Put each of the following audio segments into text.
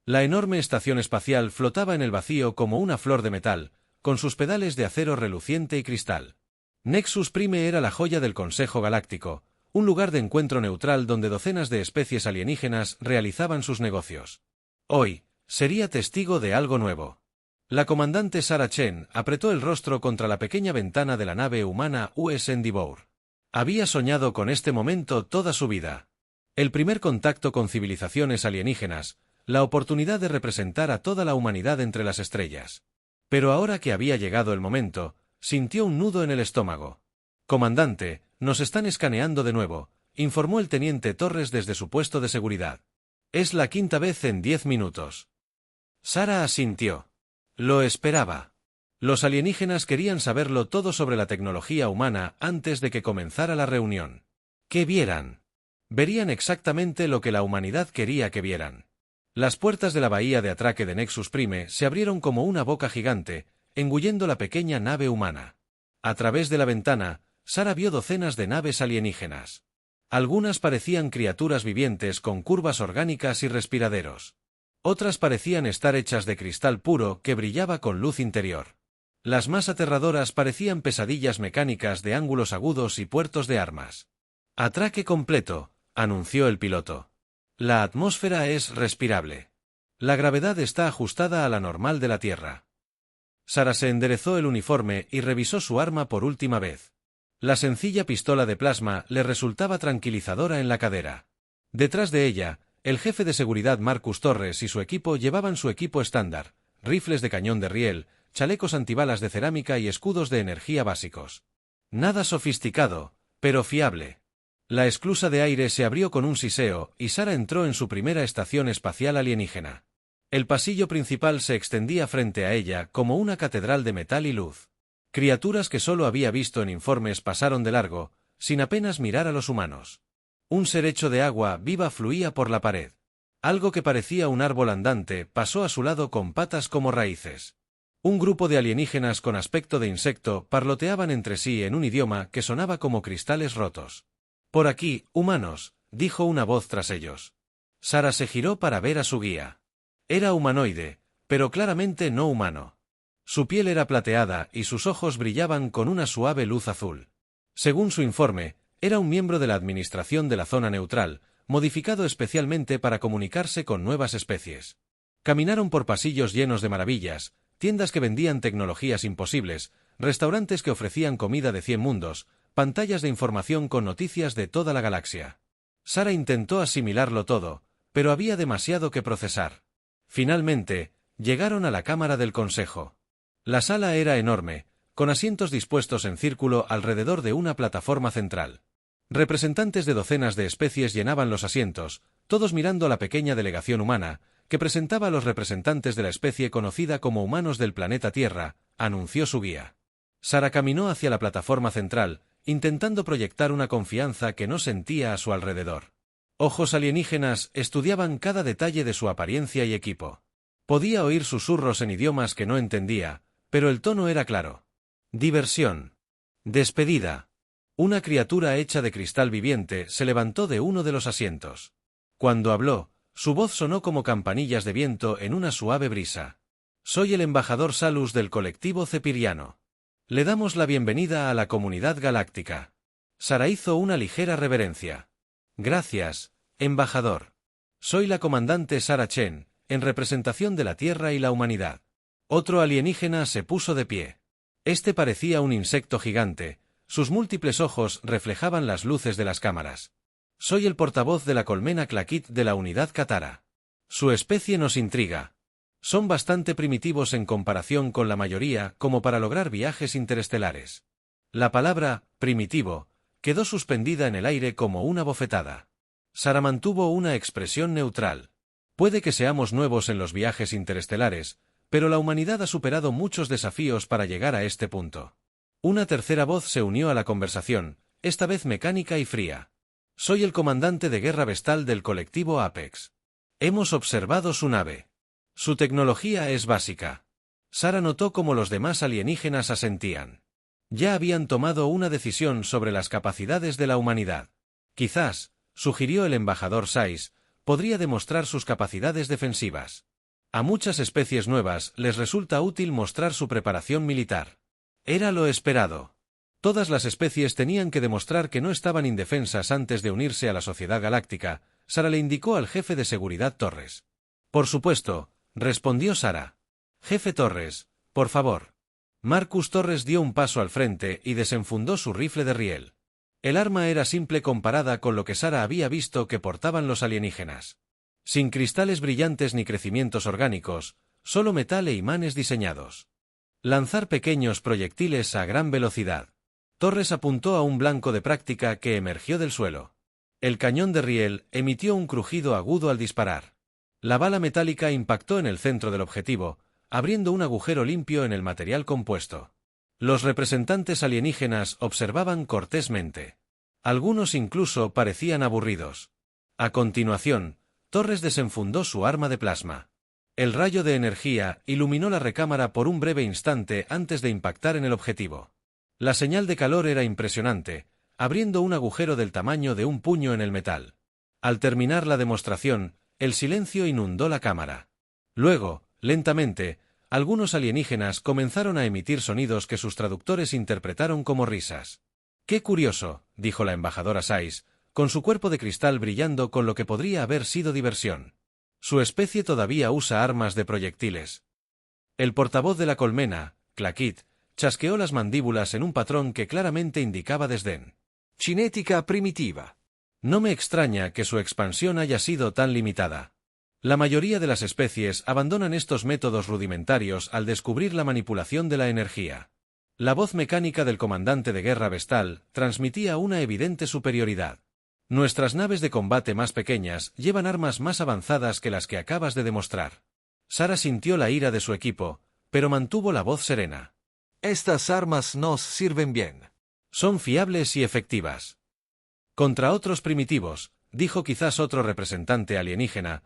La enorme estación espacial flotaba en el vacío como una flor de metal, con sus pedales de acero reluciente y cristal. Nexus Prime era la joya del Consejo Galáctico, un lugar de encuentro neutral donde docenas de especies alienígenas realizaban sus negocios. Hoy, sería testigo de algo nuevo. La comandante Sarah Chen apretó el rostro contra la pequeña ventana de la nave humana US Endeavour. Había soñado con este momento toda su vida. El primer contacto con civilizaciones alienígenas, la oportunidad de representar a toda la humanidad entre las estrellas. Pero ahora que había llegado el momento, sintió un nudo en el estómago. «Comandante, nos están escaneando de nuevo», informó el teniente Torres desde su puesto de seguridad. «Es la quinta vez en 10 minutos». Sarah asintió. Lo esperaba. Los alienígenas querían saberlo todo sobre la tecnología humana antes de que comenzara la reunión. ¿Qué vieran? Verían exactamente lo que la humanidad quería que vieran. Las puertas de la bahía de atraque de Nexus Prime se abrieron como una boca gigante, engullendo la pequeña nave humana. A través de la ventana, Sarah vio docenas de naves alienígenas. Algunas parecían criaturas vivientes con curvas orgánicas y respiraderos. Otras parecían estar hechas de cristal puro que brillaba con luz interior. Las más aterradoras parecían pesadillas mecánicas de ángulos agudos y puertos de armas. «Atraque completo», anunció el piloto. «La atmósfera es respirable. La gravedad está ajustada a la normal de la Tierra». Sarah se enderezó el uniforme y revisó su arma por última vez. La sencilla pistola de plasma le resultaba tranquilizadora en la cadera. Detrás de ella, el jefe de seguridad Marcus Torres y su equipo llevaban su equipo estándar, rifles de cañón de riel, chalecos antibalas de cerámica y escudos de energía básicos. Nada sofisticado, pero fiable. La esclusa de aire se abrió con un siseo y Sarah entró en su primera estación espacial alienígena. El pasillo principal se extendía frente a ella como una catedral de metal y luz. Criaturas que solo había visto en informes pasaron de largo, sin apenas mirar a los humanos. Un ser hecho de agua viva fluía por la pared. Algo que parecía un árbol andante pasó a su lado con patas como raíces. Un grupo de alienígenas con aspecto de insecto parloteaban entre sí en un idioma que sonaba como cristales rotos. «Por aquí, humanos», dijo una voz tras ellos. Sarah se giró para ver a su guía. Era humanoide, pero claramente no humano. Su piel era plateada y sus ojos brillaban con una suave luz azul. Según su informe, era un miembro de la administración de la zona neutral, modificado especialmente para comunicarse con nuevas especies. Caminaron por pasillos llenos de maravillas, tiendas que vendían tecnologías imposibles, restaurantes que ofrecían comida de 100 mundos, pantallas de información con noticias de toda la galaxia. Sarah intentó asimilarlo todo, pero había demasiado que procesar. Finalmente, llegaron a la Cámara del Consejo. La sala era enorme, con asientos dispuestos en círculo alrededor de una plataforma central. Representantes de docenas de especies llenaban los asientos, todos mirando a la pequeña delegación humana, que presentaba a los representantes de la especie conocida como humanos del planeta Tierra, anunció su guía. Sarah caminó hacia la plataforma central, intentando proyectar una confianza que no sentía a su alrededor. Ojos alienígenas estudiaban cada detalle de su apariencia y equipo. Podía oír susurros en idiomas que no entendía, pero el tono era claro. Diversión. Despedida. Una criatura hecha de cristal viviente se levantó de uno de los asientos. Cuando habló, su voz sonó como campanillas de viento en una suave brisa. «Soy el embajador Salus del colectivo Cepiriano. Le damos la bienvenida a la comunidad galáctica». Sarah hizo una ligera reverencia. «Gracias, embajador. Soy la comandante Sarah Chen, en representación de la Tierra y la humanidad». Otro alienígena se puso de pie. Este parecía un insecto gigante, sus múltiples ojos reflejaban las luces de las cámaras. «Soy el portavoz de la colmena Claquit de la unidad Katara. Su especie nos intriga. Son bastante primitivos en comparación con la mayoría como para lograr viajes interestelares». La palabra «primitivo» quedó suspendida en el aire como una bofetada. Sarah mantuvo una expresión neutral. «Puede que seamos nuevos en los viajes interestelares, pero la humanidad ha superado muchos desafíos para llegar a este punto». Una tercera voz se unió a la conversación, esta vez mecánica y fría. «Soy el comandante de guerra vestal del colectivo Apex. Hemos observado su nave. Su tecnología es básica». Sarah notó cómo los demás alienígenas asentían. Ya habían tomado una decisión sobre las capacidades de la humanidad. Quizás, sugirió el embajador Sais, podría demostrar sus capacidades defensivas. A muchas especies nuevas les resulta útil mostrar su preparación militar. Era lo esperado. Todas las especies tenían que demostrar que no estaban indefensas antes de unirse a la Sociedad Galáctica. Sara le indicó al jefe de seguridad Torres. Por supuesto, respondió Sara. Jefe Torres, por favor. Marcus Torres dio un paso al frente y desenfundó su rifle de riel. El arma era simple comparada con lo que Sara había visto que portaban los alienígenas. Sin cristales brillantes ni crecimientos orgánicos, solo metal e imanes diseñados. Lanzar pequeños proyectiles a gran velocidad. Torres apuntó a un blanco de práctica que emergió del suelo. El cañón de riel emitió un crujido agudo al disparar. La bala metálica impactó en el centro del objetivo, abriendo un agujero limpio en el material compuesto. Los representantes alienígenas observaban cortésmente. Algunos incluso parecían aburridos. A continuación, Torres desenfundó su arma de plasma. El rayo de energía iluminó la recámara por un breve instante antes de impactar en el objetivo. La señal de calor era impresionante, abriendo un agujero del tamaño de un puño en el metal. Al terminar la demostración, el silencio inundó la cámara. Luego, lentamente, algunos alienígenas comenzaron a emitir sonidos que sus traductores interpretaron como risas. «Qué curioso», dijo la embajadora Sais, con su cuerpo de cristal brillando con lo que podría haber sido diversión. Su especie todavía usa armas de proyectiles. El portavoz de la colmena, Claquit, chasqueó las mandíbulas en un patrón que claramente indicaba desdén. «Cinética primitiva». No me extraña que su expansión haya sido tan limitada. La mayoría de las especies abandonan estos métodos rudimentarios al descubrir la manipulación de la energía. La voz mecánica del comandante de guerra Vestal transmitía una evidente superioridad. Nuestras naves de combate más pequeñas llevan armas más avanzadas que las que acabas de demostrar. Sara sintió la ira de su equipo, pero mantuvo la voz serena. Estas armas nos sirven bien. Son fiables y efectivas. Contra otros primitivos, dijo quizás otro representante alienígena,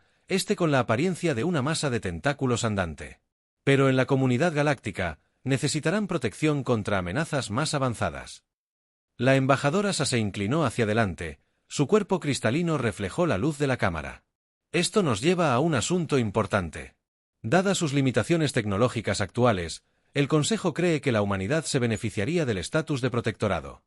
con la apariencia de una masa de tentáculos andante. Pero en la comunidad galáctica, necesitarán protección contra amenazas más avanzadas. La embajadora se inclinó hacia adelante, su cuerpo cristalino reflejó la luz de la cámara. Esto nos lleva a un asunto importante. Dadas sus limitaciones tecnológicas actuales, el Consejo cree que la humanidad se beneficiaría del estatus de protectorado.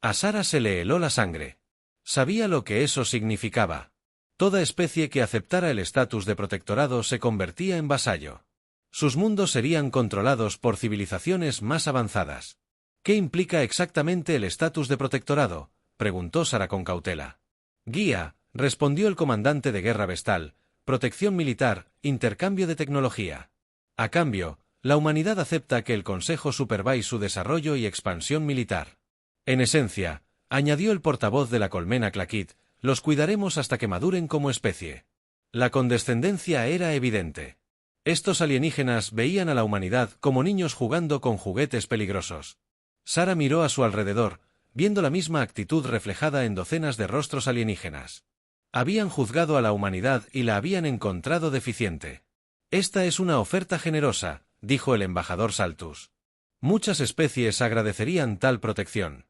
A Sara se le heló la sangre. Sabía lo que eso significaba. Toda especie que aceptara el estatus de protectorado se convertía en vasallo. Sus mundos serían controlados por civilizaciones más avanzadas. ¿Qué implica exactamente el estatus de protectorado?, preguntó Sara con cautela. Guía, respondió el comandante de guerra Vestal, protección militar, intercambio de tecnología. A cambio, la humanidad acepta que el Consejo supervise su desarrollo y expansión militar. En esencia, añadió el portavoz de la colmena Claquit, los cuidaremos hasta que maduren como especie. La condescendencia era evidente. Estos alienígenas veían a la humanidad como niños jugando con juguetes peligrosos. Sara miró a su alrededor, viendo la misma actitud reflejada en docenas de rostros alienígenas. Habían juzgado a la humanidad y la habían encontrado deficiente. Esta es una oferta generosa, dijo el embajador Saltus. Muchas especies agradecerían tal protección.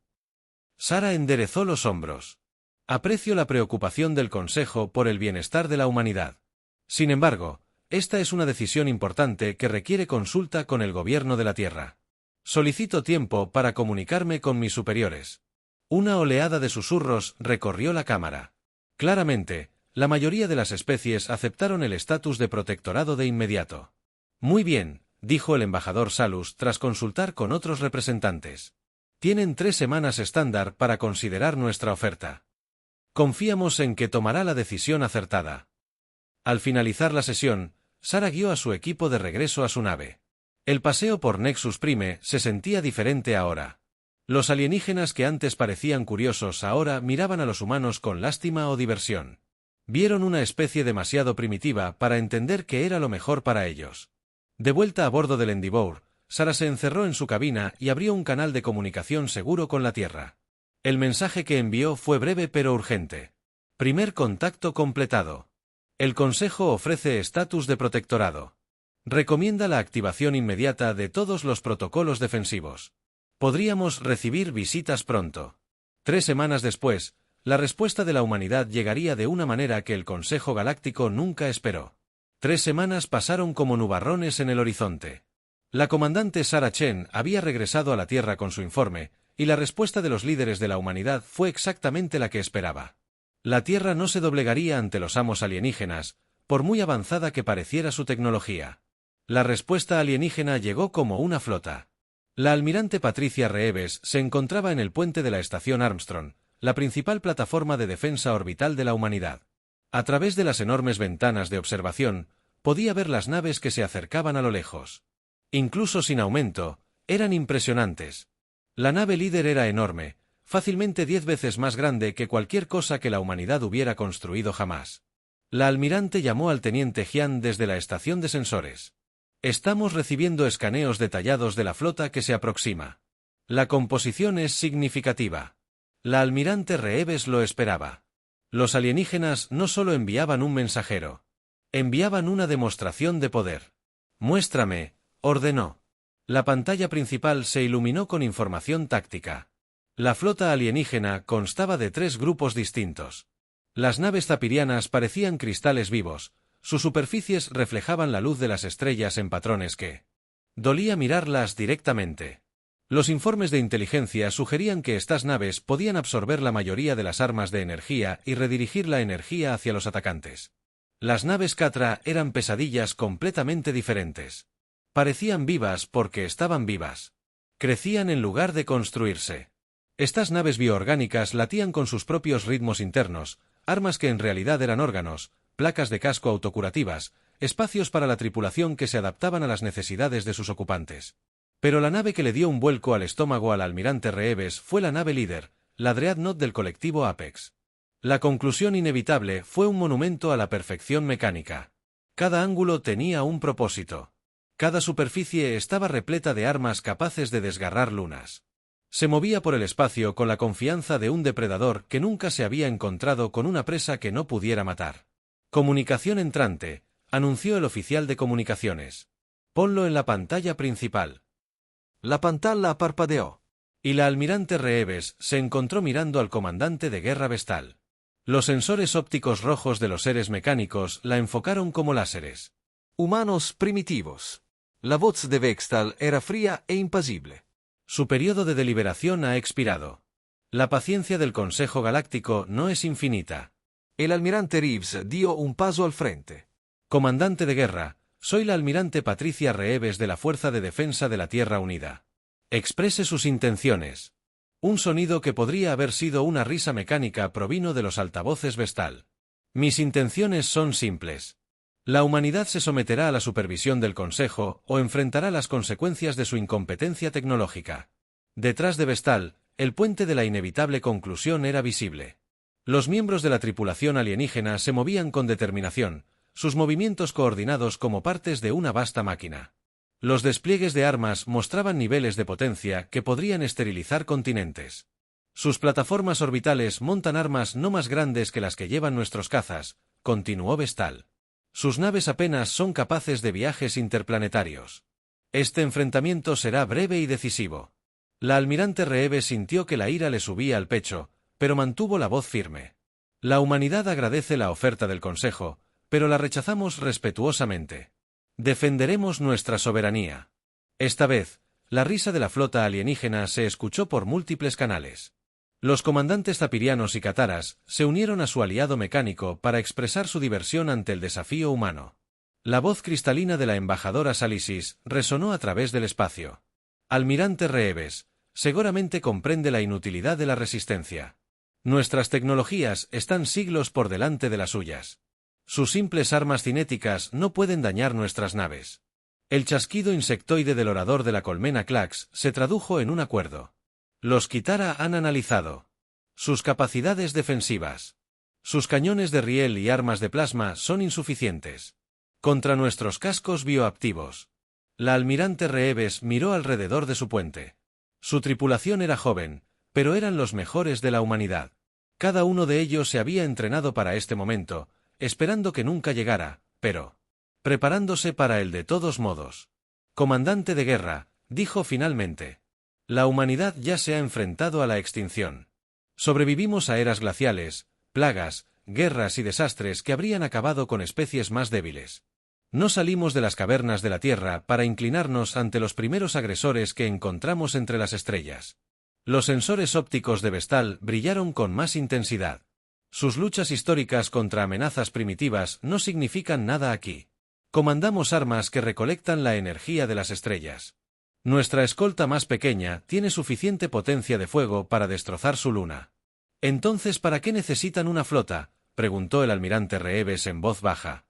Sara enderezó los hombros. Aprecio la preocupación del Consejo por el bienestar de la humanidad. Sin embargo, esta es una decisión importante que requiere consulta con el gobierno de la Tierra. Solicito tiempo para comunicarme con mis superiores. Una oleada de susurros recorrió la cámara. Claramente, la mayoría de las especies aceptaron el estatus de protectorado de inmediato. Muy bien, dijo el embajador Salus tras consultar con otros representantes. Tienen 3 semanas estándar para considerar nuestra oferta. Confiamos en que tomará la decisión acertada. Al finalizar la sesión, Sara guió a su equipo de regreso a su nave. El paseo por Nexus Prime se sentía diferente ahora. Los alienígenas que antes parecían curiosos ahora miraban a los humanos con lástima o diversión. Vieron una especie demasiado primitiva para entender que era lo mejor para ellos. De vuelta a bordo del Endeavour, Sara se encerró en su cabina y abrió un canal de comunicación seguro con la Tierra. El mensaje que envió fue breve pero urgente. Primer contacto completado. El Consejo ofrece estatus de protectorado. Recomienda la activación inmediata de todos los protocolos defensivos. Podríamos recibir visitas pronto. 3 semanas después, la respuesta de la humanidad llegaría de una manera que el Consejo Galáctico nunca esperó. 3 semanas pasaron como nubarrones en el horizonte. La comandante Sarah Chen había regresado a la Tierra con su informe, y la respuesta de los líderes de la humanidad fue exactamente la que esperaba. La Tierra no se doblegaría ante los amos alienígenas, por muy avanzada que pareciera su tecnología. La respuesta alienígena llegó como una flota. La almirante Patricia Reeves se encontraba en el puente de la estación Armstrong, la principal plataforma de defensa orbital de la humanidad. A través de las enormes ventanas de observación, podía ver las naves que se acercaban a lo lejos. Incluso sin aumento, eran impresionantes. La nave líder era enorme, fácilmente 10 veces más grande que cualquier cosa que la humanidad hubiera construido jamás. La almirante llamó al teniente Jian desde la estación de sensores. Estamos recibiendo escaneos detallados de la flota que se aproxima. La composición es significativa. La almirante Reeves lo esperaba. Los alienígenas no solo enviaban un mensajero. Enviaban una demostración de poder. Muéstrame, ordenó. La pantalla principal se iluminó con información táctica. La flota alienígena constaba de 3 grupos distintos. Las naves zapirianas parecían cristales vivos, sus superficies reflejaban la luz de las estrellas en patrones que dolía mirarlas directamente. Los informes de inteligencia sugerían que estas naves podían absorber la mayoría de las armas de energía y redirigir la energía hacia los atacantes. Las naves Catra eran pesadillas completamente diferentes. Parecían vivas porque estaban vivas. Crecían en lugar de construirse. Estas naves bioorgánicas latían con sus propios ritmos internos, armas que en realidad eran órganos, placas de casco autocurativas, espacios para la tripulación que se adaptaban a las necesidades de sus ocupantes. Pero la nave que le dio un vuelco al estómago al almirante Reeves fue la nave líder, la Dreadnought del colectivo Apex. La conclusión inevitable fue un monumento a la perfección mecánica. Cada ángulo tenía un propósito. Cada superficie estaba repleta de armas capaces de desgarrar lunas. Se movía por el espacio con la confianza de un depredador que nunca se había encontrado con una presa que no pudiera matar. Comunicación entrante, anunció el oficial de comunicaciones. Ponlo en la pantalla principal. La pantalla parpadeó. Y la almirante Reeves se encontró mirando al comandante de guerra Vestal. Los sensores ópticos rojos de los seres mecánicos la enfocaron como láseres. Humanos primitivos. La voz de Vestal era fría e impasible. Su periodo de deliberación ha expirado. La paciencia del Consejo Galáctico no es infinita. El almirante Reeves dio un paso al frente. Comandante de guerra, soy la almirante Patricia Reeves de la Fuerza de Defensa de la Tierra Unida. Exprese sus intenciones. Un sonido que podría haber sido una risa mecánica provino de los altavoces Vestal. Mis intenciones son simples. La humanidad se someterá a la supervisión del Consejo o enfrentará las consecuencias de su incompetencia tecnológica. Detrás de Vestal, el puente de la inevitable conclusión era visible. Los miembros de la tripulación alienígena se movían con determinación, sus movimientos coordinados como partes de una vasta máquina. Los despliegues de armas mostraban niveles de potencia que podrían esterilizar continentes. Sus plataformas orbitales montan armas no más grandes que las que llevan nuestros cazas, continuó Vestal. Sus naves apenas son capaces de viajes interplanetarios. Este enfrentamiento será breve y decisivo. La almirante Reeves sintió que la ira le subía al pecho, pero mantuvo la voz firme. La humanidad agradece la oferta del Consejo, pero la rechazamos respetuosamente. Defenderemos nuestra soberanía. Esta vez, la risa de la flota alienígena se escuchó por múltiples canales. Los comandantes zapirianos y cataras se unieron a su aliado mecánico para expresar su diversión ante el desafío humano. La voz cristalina de la embajadora Salisis resonó a través del espacio. Almirante Reeves, seguramente comprende la inutilidad de la resistencia. Nuestras tecnologías están siglos por delante de las suyas. Sus simples armas cinéticas no pueden dañar nuestras naves. El chasquido insectoide del orador de la colmena Clax se tradujo en un acuerdo. Los Kitara han analizado sus capacidades defensivas. Sus cañones de riel y armas de plasma son insuficientes contra nuestros cascos bioactivos. La almirante Reeves miró alrededor de su puente. Su tripulación era joven, pero eran los mejores de la humanidad. Cada uno de ellos se había entrenado para este momento, esperando que nunca llegara, pero preparándose para él de todos modos. Comandante de guerra, dijo finalmente. La humanidad ya se ha enfrentado a la extinción. Sobrevivimos a eras glaciales, plagas, guerras y desastres que habrían acabado con especies más débiles. No salimos de las cavernas de la Tierra para inclinarnos ante los primeros agresores que encontramos entre las estrellas. Los sensores ópticos de Vestal brillaron con más intensidad. Sus luchas históricas contra amenazas primitivas no significan nada aquí. Comandamos armas que recolectan la energía de las estrellas. Nuestra escolta más pequeña tiene suficiente potencia de fuego para destrozar su luna. Entonces, ¿para qué necesitan una flota?, preguntó el almirante Reeves en voz baja.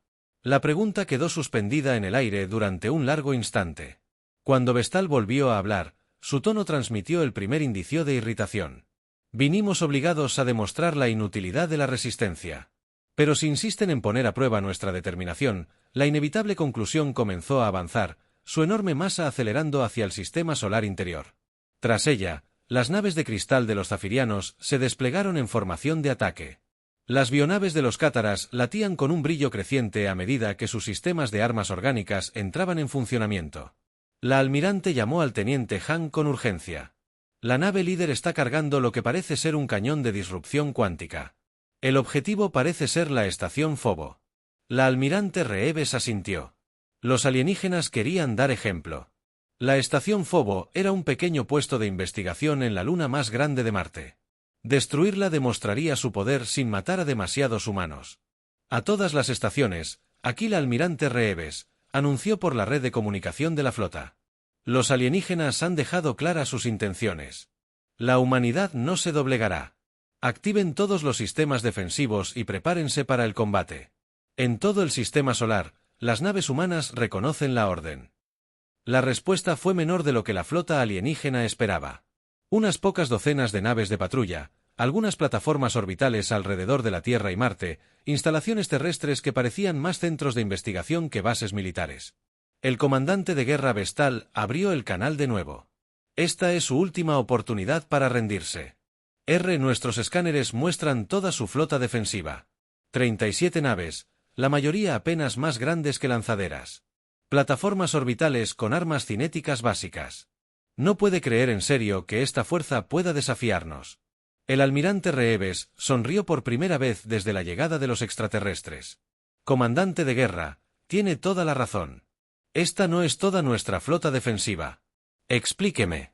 La pregunta quedó suspendida en el aire durante un largo instante. Cuando Vestal volvió a hablar, su tono transmitió el primer indicio de irritación. Vinimos obligados a demostrar la inutilidad de la resistencia. Pero si insisten en poner a prueba nuestra determinación, la inevitable conclusión comenzó a avanzar, su enorme masa acelerando hacia el sistema solar interior. Tras ella, las naves de cristal de los zafirianos se desplegaron en formación de ataque. Las bionaves de los cátaras latían con un brillo creciente a medida que sus sistemas de armas orgánicas entraban en funcionamiento. La almirante llamó al teniente Han con urgencia. La nave líder está cargando lo que parece ser un cañón de disrupción cuántica. El objetivo parece ser la estación Fobo. La almirante Reeves asintió. Los alienígenas querían dar ejemplo. La estación Fobo era un pequeño puesto de investigación en la luna más grande de Marte. Destruirla demostraría su poder sin matar a demasiados humanos. A todas las estaciones, aquí la almirante Reeves anunció por la red de comunicación de la flota. Los alienígenas han dejado claras sus intenciones. La humanidad no se doblegará. Activen todos los sistemas defensivos y prepárense para el combate. En todo el sistema solar, las naves humanas reconocen la orden. La respuesta fue menor de lo que la flota alienígena esperaba. Unas pocas docenas de naves de patrulla, algunas plataformas orbitales alrededor de la Tierra y Marte, instalaciones terrestres que parecían más centros de investigación que bases militares. El comandante de guerra Vestal abrió el canal de nuevo. Esta es su última oportunidad para rendirse. Nuestros escáneres muestran toda su flota defensiva. 37 naves, la mayoría apenas más grandes que lanzaderas. Plataformas orbitales con armas cinéticas básicas. No puede creer en serio que esta fuerza pueda desafiarnos. El almirante Reeves sonrió por primera vez desde la llegada de los extraterrestres. Comandante de guerra, tiene toda la razón. Esta no es toda nuestra flota defensiva. Explíqueme.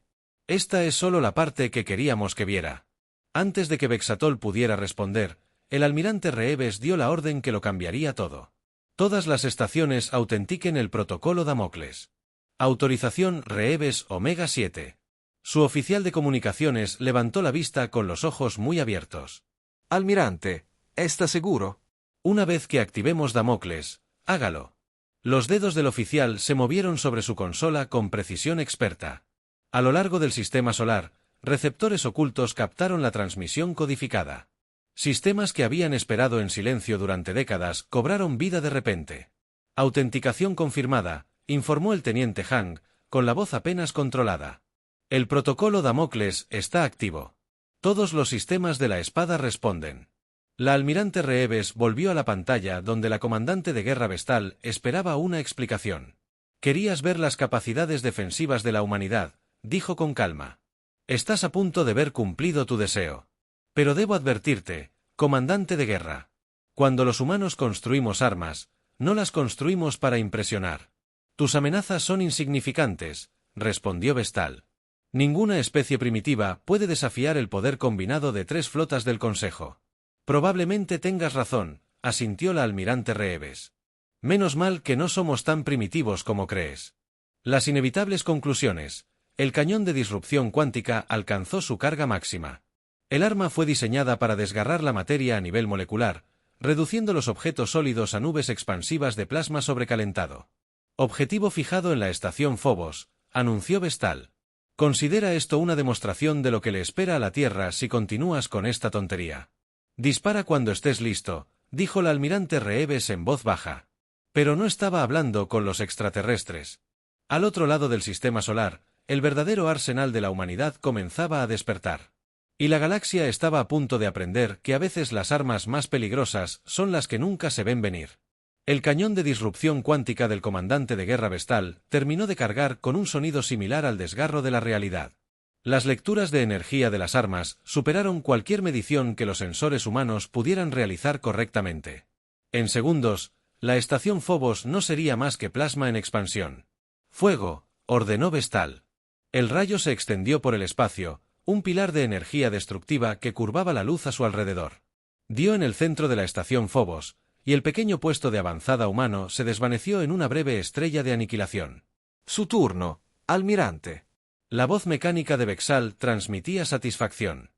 Esta es solo la parte que queríamos que viera. Antes de que Vexatol pudiera responder, el almirante Reeves dio la orden que lo cambiaría todo. Todas las estaciones autentiquen el protocolo Damocles. Autorización Reeves Omega 7. Su oficial de comunicaciones levantó la vista con los ojos muy abiertos. Almirante, ¿está seguro? Una vez que activemos Damocles, hágalo. Los dedos del oficial se movieron sobre su consola con precisión experta. A lo largo del sistema solar, receptores ocultos captaron la transmisión codificada. Sistemas que habían esperado en silencio durante décadas cobraron vida de repente. Autenticación confirmada, informó el teniente Hang, con la voz apenas controlada. El protocolo Damocles está activo. Todos los sistemas de la espada responden. La almirante Reeves volvió a la pantalla donde la comandante de guerra Vestal esperaba una explicación. Querías ver las capacidades defensivas de la humanidad, dijo con calma. Estás a punto de ver cumplido tu deseo. Pero debo advertirte, comandante de guerra. Cuando los humanos construimos armas, no las construimos para impresionar. Tus amenazas son insignificantes, respondió Vestal. Ninguna especie primitiva puede desafiar el poder combinado de 3 flotas del Consejo. Probablemente tengas razón, asintió la almirante Reeves. Menos mal que no somos tan primitivos como crees. Las inevitables conclusiones. El cañón de disrupción cuántica alcanzó su carga máxima. El arma fue diseñada para desgarrar la materia a nivel molecular, reduciendo los objetos sólidos a nubes expansivas de plasma sobrecalentado. Objetivo fijado en la estación Phobos, anunció Vestal. Considera esto una demostración de lo que le espera a la Tierra si continúas con esta tontería. Dispara cuando estés listo, dijo la almirante Reeves en voz baja. Pero no estaba hablando con los extraterrestres. Al otro lado del sistema solar, el verdadero arsenal de la humanidad comenzaba a despertar. Y la galaxia estaba a punto de aprender que a veces las armas más peligrosas son las que nunca se ven venir. El cañón de disrupción cuántica del comandante de guerra Vestal terminó de cargar con un sonido similar al desgarro de la realidad. Las lecturas de energía de las armas superaron cualquier medición que los sensores humanos pudieran realizar correctamente. En segundos, La estación Phobos no sería más que plasma en expansión. «Fuego», ordenó Vestal. El rayo se extendió por el espacio, un pilar de energía destructiva que curvaba la luz a su alrededor. Dio en el centro de la estación Phobos, y el pequeño puesto de avanzada humano se desvaneció en una breve estrella de aniquilación. Su turno, almirante. La voz mecánica de Vexal transmitía satisfacción.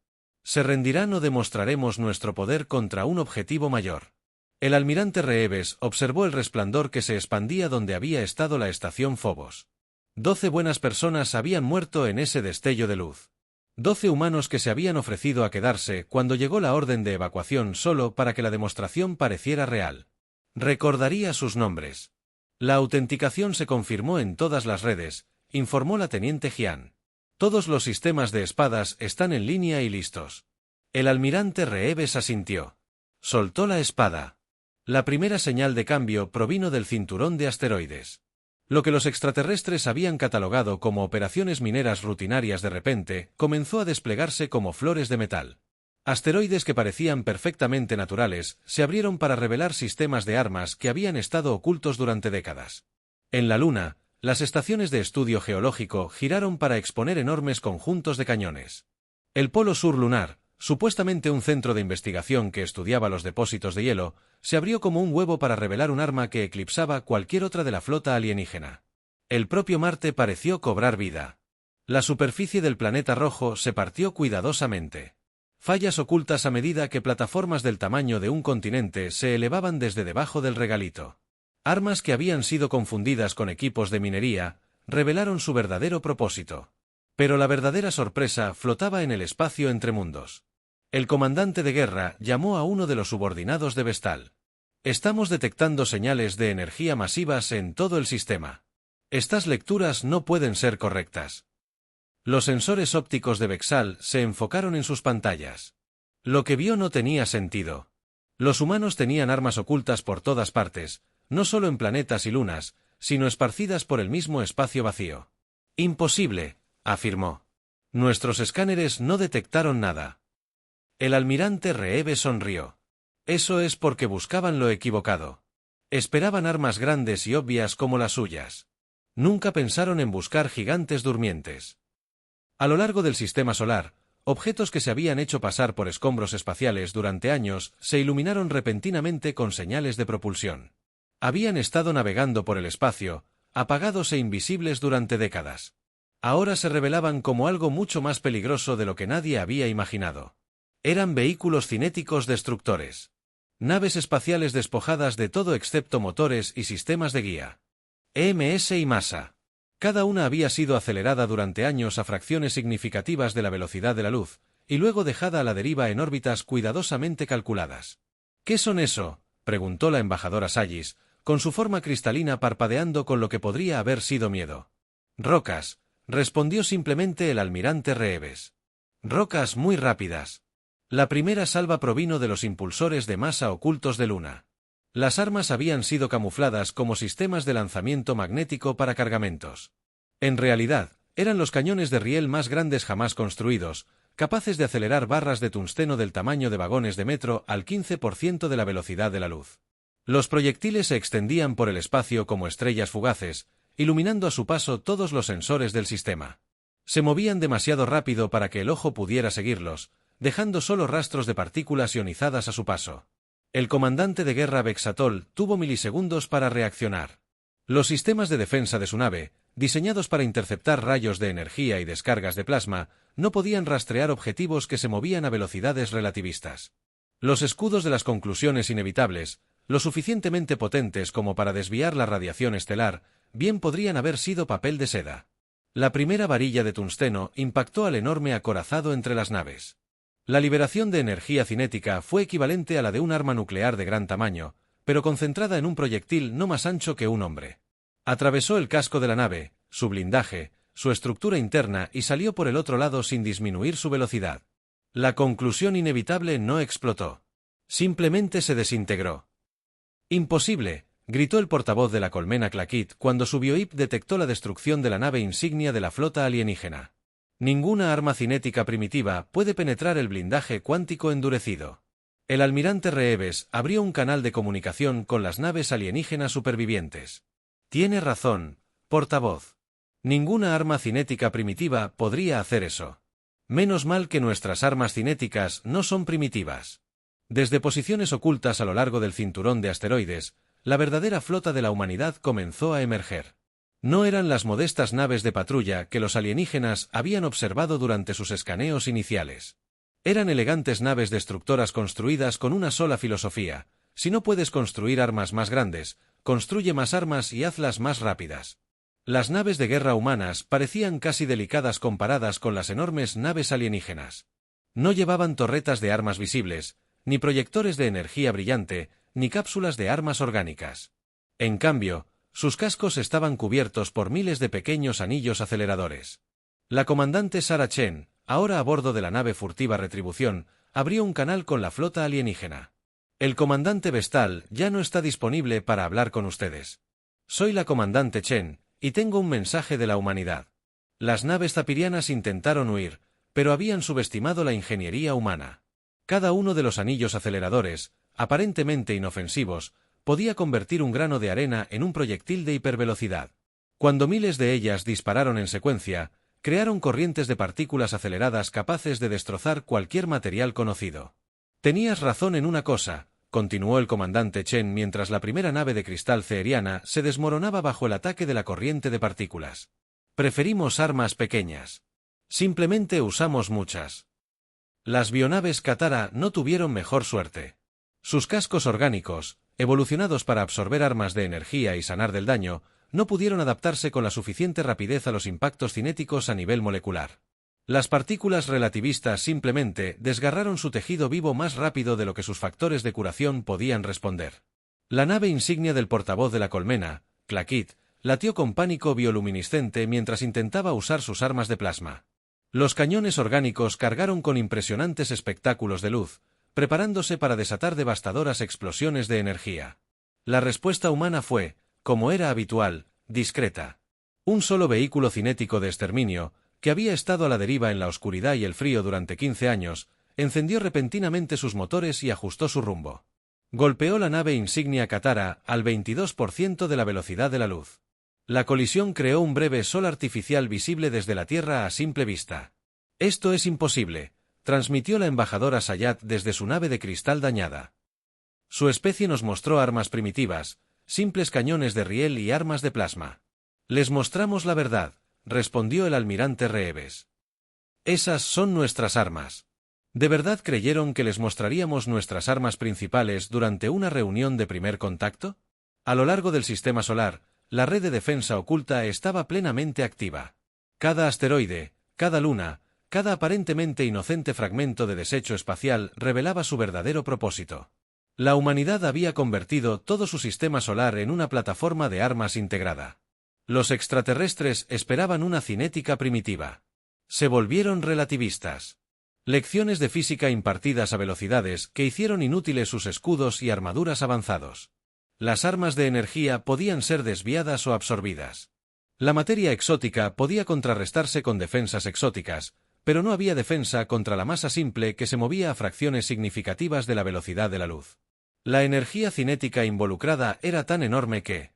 Se rendirán o demostraremos nuestro poder contra un objetivo mayor. El almirante Reeves observó el resplandor que se expandía donde había estado la estación Phobos. 12 buenas personas habían muerto en ese destello de luz. 12 humanos que se habían ofrecido a quedarse cuando llegó la orden de evacuación solo para que la demostración pareciera real. Recordaría sus nombres. La autenticación se confirmó en todas las redes, informó la teniente Jian. Todos los sistemas de espadas están en línea y listos. El almirante Reeves asintió. Soltó la espada. La primera señal de cambio provino del cinturón de asteroides. Lo que los extraterrestres habían catalogado como operaciones mineras rutinarias de repente, comenzó a desplegarse como flores de metal. Asteroides que parecían perfectamente naturales, se abrieron para revelar sistemas de armas que habían estado ocultos durante décadas. En la Luna, las estaciones de estudio geológico giraron para exponer enormes conjuntos de cañones. El Polo Sur lunar, supuestamente un centro de investigación que estudiaba los depósitos de hielo, se abrió como un huevo para revelar un arma que eclipsaba cualquier otra de la flota alienígena. El propio Marte pareció cobrar vida. La superficie del planeta rojo se partió cuidadosamente. Fallas ocultas a medida que plataformas del tamaño de un continente se elevaban desde debajo del regalito. Armas que habían sido confundidas con equipos de minería, revelaron su verdadero propósito. Pero la verdadera sorpresa flotaba en el espacio entre mundos. El comandante de guerra llamó a uno de los subordinados de Vestal. Estamos detectando señales de energía masivas en todo el sistema. Estas lecturas no pueden ser correctas. Los sensores ópticos de Vexal se enfocaron en sus pantallas. Lo que vio no tenía sentido. Los humanos tenían armas ocultas por todas partes, no solo en planetas y lunas, sino esparcidas por el mismo espacio vacío. Imposible, afirmó. Nuestros escáneres no detectaron nada. El almirante Reeves sonrió. Eso es porque buscaban lo equivocado. Esperaban armas grandes y obvias como las suyas. Nunca pensaron en buscar gigantes durmientes. A lo largo del sistema solar, objetos que se habían hecho pasar por escombros espaciales durante años se iluminaron repentinamente con señales de propulsión. Habían estado navegando por el espacio, apagados e invisibles durante décadas. Ahora se revelaban como algo mucho más peligroso de lo que nadie había imaginado. Eran vehículos cinéticos destructores. Naves espaciales despojadas de todo excepto motores y sistemas de guía. EMS y masa. Cada una había sido acelerada durante años a fracciones significativas de la velocidad de la luz, y luego dejada a la deriva en órbitas cuidadosamente calculadas. ¿Qué son eso?, preguntó la embajadora Sayis, con su forma cristalina parpadeando con lo que podría haber sido miedo. Rocas, respondió simplemente el almirante Reeves. Rocas muy rápidas. La primera salva provino de los impulsores de masa ocultos de Luna. Las armas habían sido camufladas como sistemas de lanzamiento magnético para cargamentos. En realidad, eran los cañones de riel más grandes jamás construidos, capaces de acelerar barras de tungsteno del tamaño de vagones de metro al 15% de la velocidad de la luz. Los proyectiles se extendían por el espacio como estrellas fugaces, iluminando a su paso todos los sensores del sistema. Se movían demasiado rápido para que el ojo pudiera seguirlos, dejando solo rastros de partículas ionizadas a su paso. El comandante de guerra Vexatol tuvo milisegundos para reaccionar. Los sistemas de defensa de su nave, diseñados para interceptar rayos de energía y descargas de plasma, no podían rastrear objetivos que se movían a velocidades relativistas. Los escudos de las conclusiones inevitables, lo suficientemente potentes como para desviar la radiación estelar, bien podrían haber sido papel de seda. La primera varilla de tungsteno impactó al enorme acorazado entre las naves. La liberación de energía cinética fue equivalente a la de un arma nuclear de gran tamaño, pero concentrada en un proyectil no más ancho que un hombre. Atravesó el casco de la nave, su blindaje, su estructura interna y salió por el otro lado sin disminuir su velocidad. La conclusión inevitable no explotó. Simplemente se desintegró. «Imposible», gritó el portavoz de la colmena Claquit cuando su bioip detectó la destrucción de la nave insignia de la flota alienígena. Ninguna arma cinética primitiva puede penetrar el blindaje cuántico endurecido. El almirante Reeves abrió un canal de comunicación con las naves alienígenas supervivientes. Tiene razón, portavoz. Ninguna arma cinética primitiva podría hacer eso. Menos mal que nuestras armas cinéticas no son primitivas. Desde posiciones ocultas a lo largo del cinturón de asteroides, la verdadera flota de la humanidad comenzó a emerger. No eran las modestas naves de patrulla que los alienígenas habían observado durante sus escaneos iniciales. Eran elegantes naves destructoras construidas con una sola filosofía: si no puedes construir armas más grandes, construye más armas y hazlas más rápidas. Las naves de guerra humanas parecían casi delicadas comparadas con las enormes naves alienígenas. No llevaban torretas de armas visibles, ni proyectores de energía brillante, ni cápsulas de armas orgánicas. En cambio, sus cascos estaban cubiertos por miles de pequeños anillos aceleradores. La comandante Sarah Chen, ahora a bordo de la nave furtiva Retribución, abrió un canal con la flota alienígena. El comandante Vestal ya no está disponible para hablar con ustedes. Soy la comandante Chen, y tengo un mensaje de la humanidad. Las naves zapirianas intentaron huir, pero habían subestimado la ingeniería humana. Cada uno de los anillos aceleradores, aparentemente inofensivos, podía convertir un grano de arena en un proyectil de hipervelocidad. Cuando miles de ellas dispararon en secuencia, crearon corrientes de partículas aceleradas capaces de destrozar cualquier material conocido. Tenías razón en una cosa, continuó el comandante Chen mientras la primera nave de cristal ceeriana se desmoronaba bajo el ataque de la corriente de partículas. Preferimos armas pequeñas. Simplemente usamos muchas. Las bionaves Katara no tuvieron mejor suerte. Sus cascos orgánicos, evolucionados para absorber armas de energía y sanar del daño, no pudieron adaptarse con la suficiente rapidez a los impactos cinéticos a nivel molecular. Las partículas relativistas simplemente desgarraron su tejido vivo más rápido de lo que sus factores de curación podían responder. La nave insignia del portavoz de la colmena, Claquit, latió con pánico bioluminiscente mientras intentaba usar sus armas de plasma. Los cañones orgánicos cargaron con impresionantes espectáculos de luz, preparándose para desatar devastadoras explosiones de energía. La respuesta humana fue, como era habitual, discreta. Un solo vehículo cinético de exterminio, que había estado a la deriva en la oscuridad y el frío durante 15 años, encendió repentinamente sus motores y ajustó su rumbo. Golpeó la nave insignia Katara al 22% de la velocidad de la luz. La colisión creó un breve sol artificial visible desde la Tierra a simple vista. «Esto es imposible», transmitió la embajadora Sayat desde su nave de cristal dañada. Su especie nos mostró armas primitivas, simples cañones de riel y armas de plasma. «Les mostramos la verdad», respondió el almirante Reeves. «Esas son nuestras armas». ¿De verdad creyeron que les mostraríamos nuestras armas principales durante una reunión de primer contacto? A lo largo del sistema solar, la red de defensa oculta estaba plenamente activa. Cada asteroide, cada luna, cada aparentemente inocente fragmento de desecho espacial revelaba su verdadero propósito. La humanidad había convertido todo su sistema solar en una plataforma de armas integrada. Los extraterrestres esperaban una cinética primitiva. Se volvieron relativistas. Lecciones de física impartidas a velocidades que hicieron inútiles sus escudos y armaduras avanzados. Las armas de energía podían ser desviadas o absorbidas. La materia exótica podía contrarrestarse con defensas exóticas, pero no había defensa contra la masa simple que se movía a fracciones significativas de la velocidad de la luz. La energía cinética involucrada era tan enorme que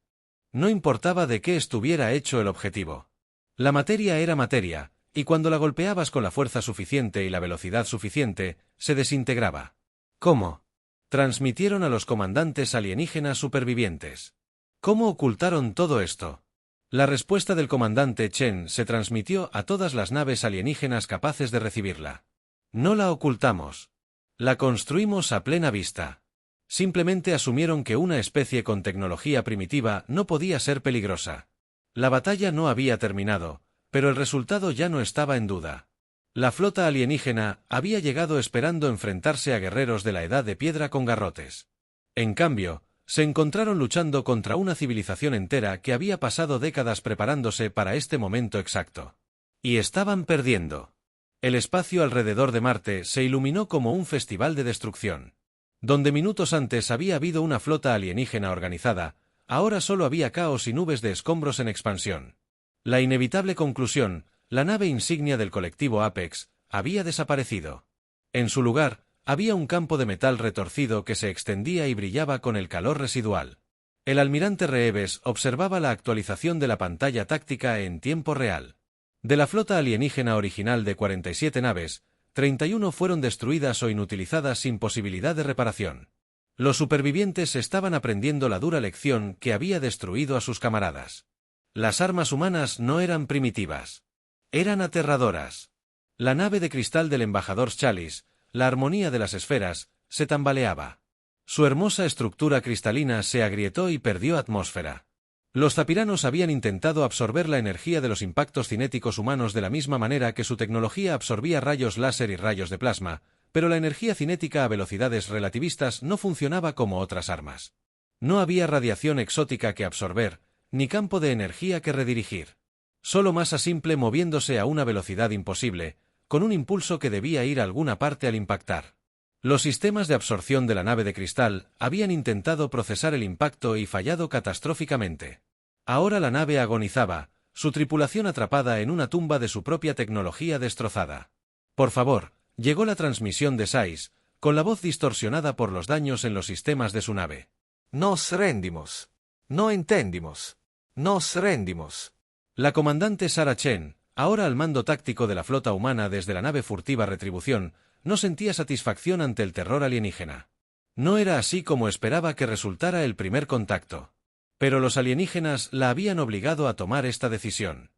no importaba de qué estuviera hecho el objetivo. La materia era materia, y cuando la golpeabas con la fuerza suficiente y la velocidad suficiente, se desintegraba. ¿Cómo? Transmitieron a los comandantes alienígenas supervivientes. ¿Cómo ocultaron todo esto? La respuesta del comandante Chen se transmitió a todas las naves alienígenas capaces de recibirla. No la ocultamos. La construimos a plena vista. Simplemente asumieron que una especie con tecnología primitiva no podía ser peligrosa. La batalla no había terminado, pero el resultado ya no estaba en duda. La flota alienígena había llegado esperando enfrentarse a guerreros de la Edad de Piedra con garrotes. En cambio, se encontraron luchando contra una civilización entera que había pasado décadas preparándose para este momento exacto. Y estaban perdiendo. El espacio alrededor de Marte se iluminó como un festival de destrucción. Donde minutos antes había habido una flota alienígena organizada, ahora solo había caos y nubes de escombros en expansión. La inevitable conclusión: la nave insignia del colectivo Apex había desaparecido. En su lugar, Había un campo de metal retorcido que se extendía y brillaba con el calor residual. El almirante Reeves observaba la actualización de la pantalla táctica en tiempo real. De la flota alienígena original de 47 naves, 31 fueron destruidas o inutilizadas sin posibilidad de reparación. Los supervivientes estaban aprendiendo la dura lección que había destruido a sus camaradas. Las armas humanas no eran primitivas. Eran aterradoras. La nave de cristal del embajador Chalice, la armonía de las esferas, se tambaleaba. Su hermosa estructura cristalina se agrietó y perdió atmósfera. Los zapiranos habían intentado absorber la energía de los impactos cinéticos humanos de la misma manera que su tecnología absorbía rayos láser y rayos de plasma, pero la energía cinética a velocidades relativistas no funcionaba como otras armas. No había radiación exótica que absorber, ni campo de energía que redirigir. Solo masa simple moviéndose a una velocidad imposible, con un impulso que debía ir a alguna parte al impactar. Los sistemas de absorción de la nave de cristal habían intentado procesar el impacto y fallado catastróficamente. Ahora la nave agonizaba, su tripulación atrapada en una tumba de su propia tecnología destrozada. Por favor, llegó la transmisión de Sais, con la voz distorsionada por los daños en los sistemas de su nave. Nos rendimos. No entendimos. Nos rendimos. La comandante Sarah Chen, ahora al mando táctico de la flota humana desde la nave furtiva Retribución, no sentía satisfacción ante el terror alienígena. No era así como esperaba que resultara el primer contacto. Pero los alienígenas la habían obligado a tomar esta decisión.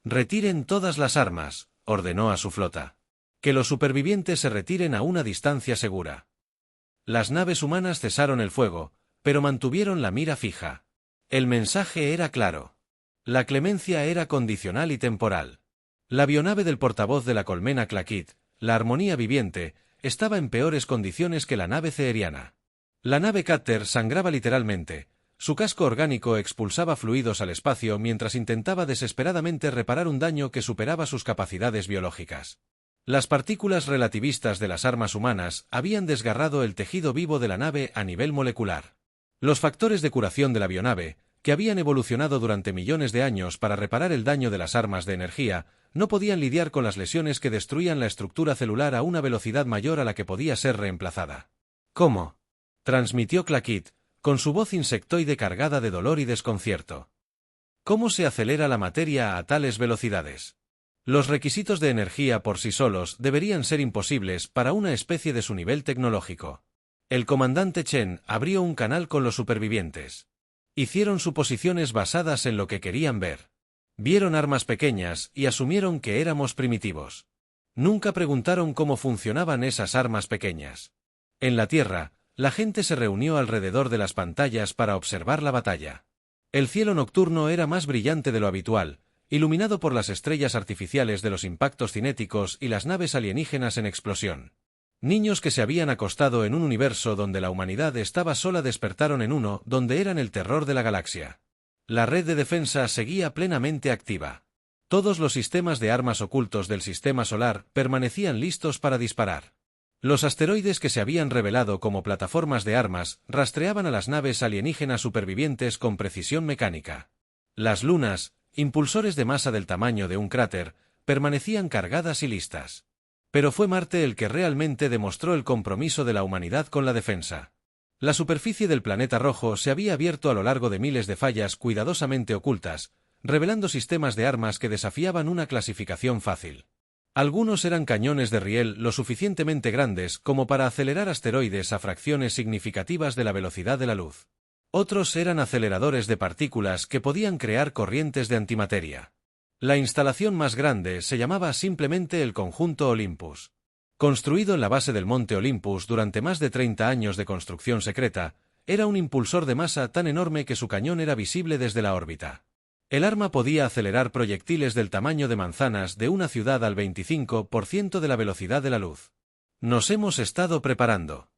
«Retiren todas las armas», ordenó a su flota. «Que los supervivientes se retiren a una distancia segura». Las naves humanas cesaron el fuego, pero mantuvieron la mira fija. El mensaje era claro. La clemencia era condicional y temporal. La avionave del portavoz de la colmena Claquid, la armonía viviente, estaba en peores condiciones que la nave ceeriana. La nave Cutter sangraba literalmente. Su casco orgánico expulsaba fluidos al espacio mientras intentaba desesperadamente reparar un daño que superaba sus capacidades biológicas. Las partículas relativistas de las armas humanas habían desgarrado el tejido vivo de la nave a nivel molecular. Los factores de curación de la avionave, que habían evolucionado durante millones de años para reparar el daño de las armas de energía, no podían lidiar con las lesiones que destruían la estructura celular a una velocidad mayor a la que podía ser reemplazada. «¿Cómo?», transmitió Claquid, con su voz insectoide cargada de dolor y desconcierto. «¿Cómo se acelera la materia a tales velocidades? Los requisitos de energía por sí solos deberían ser imposibles para una especie de su nivel tecnológico». El comandante Chen abrió un canal con los supervivientes. Hicieron suposiciones basadas en lo que querían ver. Vieron armas pequeñas y asumieron que éramos primitivos. Nunca preguntaron cómo funcionaban esas armas pequeñas. En la Tierra, la gente se reunió alrededor de las pantallas para observar la batalla. El cielo nocturno era más brillante de lo habitual, iluminado por las estrellas artificiales de los impactos cinéticos y las naves alienígenas en explosión. Niños que se habían acostado en un universo donde la humanidad estaba sola despertaron en uno donde eran el terror de la galaxia. La red de defensa seguía plenamente activa. Todos los sistemas de armas ocultos del sistema solar permanecían listos para disparar. Los asteroides que se habían revelado como plataformas de armas rastreaban a las naves alienígenas supervivientes con precisión mecánica. Las lunas, impulsores de masa del tamaño de un cráter, permanecían cargadas y listas. Pero fue Marte el que realmente demostró el compromiso de la humanidad con la defensa. La superficie del planeta rojo se había abierto a lo largo de miles de fallas cuidadosamente ocultas, revelando sistemas de armas que desafiaban una clasificación fácil. Algunos eran cañones de riel lo suficientemente grandes como para acelerar asteroides a fracciones significativas de la velocidad de la luz. Otros eran aceleradores de partículas que podían crear corrientes de antimateria. La instalación más grande se llamaba simplemente el Conjunto Olympus. Construido en la base del monte Olympus durante más de 30 años de construcción secreta, era un impulsor de masa tan enorme que su cañón era visible desde la órbita. El arma podía acelerar proyectiles del tamaño de manzanas de una ciudad al 25% de la velocidad de la luz. Nos hemos estado preparando.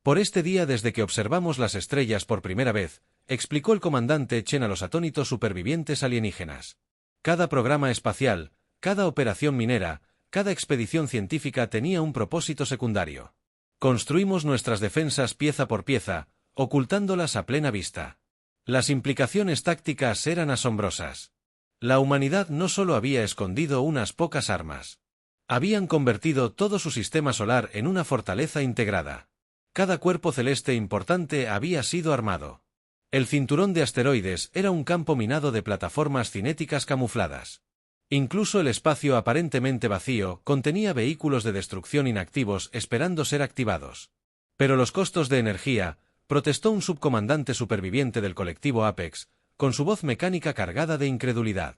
Por este día desde que observamos las estrellas por primera vez, explicó el comandante Chen a los atónitos supervivientes alienígenas. Cada programa espacial, cada operación minera, cada expedición científica tenía un propósito secundario. Construimos nuestras defensas pieza por pieza, ocultándolas a plena vista. Las implicaciones tácticas eran asombrosas. La humanidad no solo había escondido unas pocas armas. Habían convertido todo su sistema solar en una fortaleza integrada. Cada cuerpo celeste importante había sido armado. El cinturón de asteroides era un campo minado de plataformas cinéticas camufladas. Incluso el espacio aparentemente vacío contenía vehículos de destrucción inactivos esperando ser activados. Pero los costos de energía, protestó un subcomandante superviviente del colectivo Apex, con su voz mecánica cargada de incredulidad.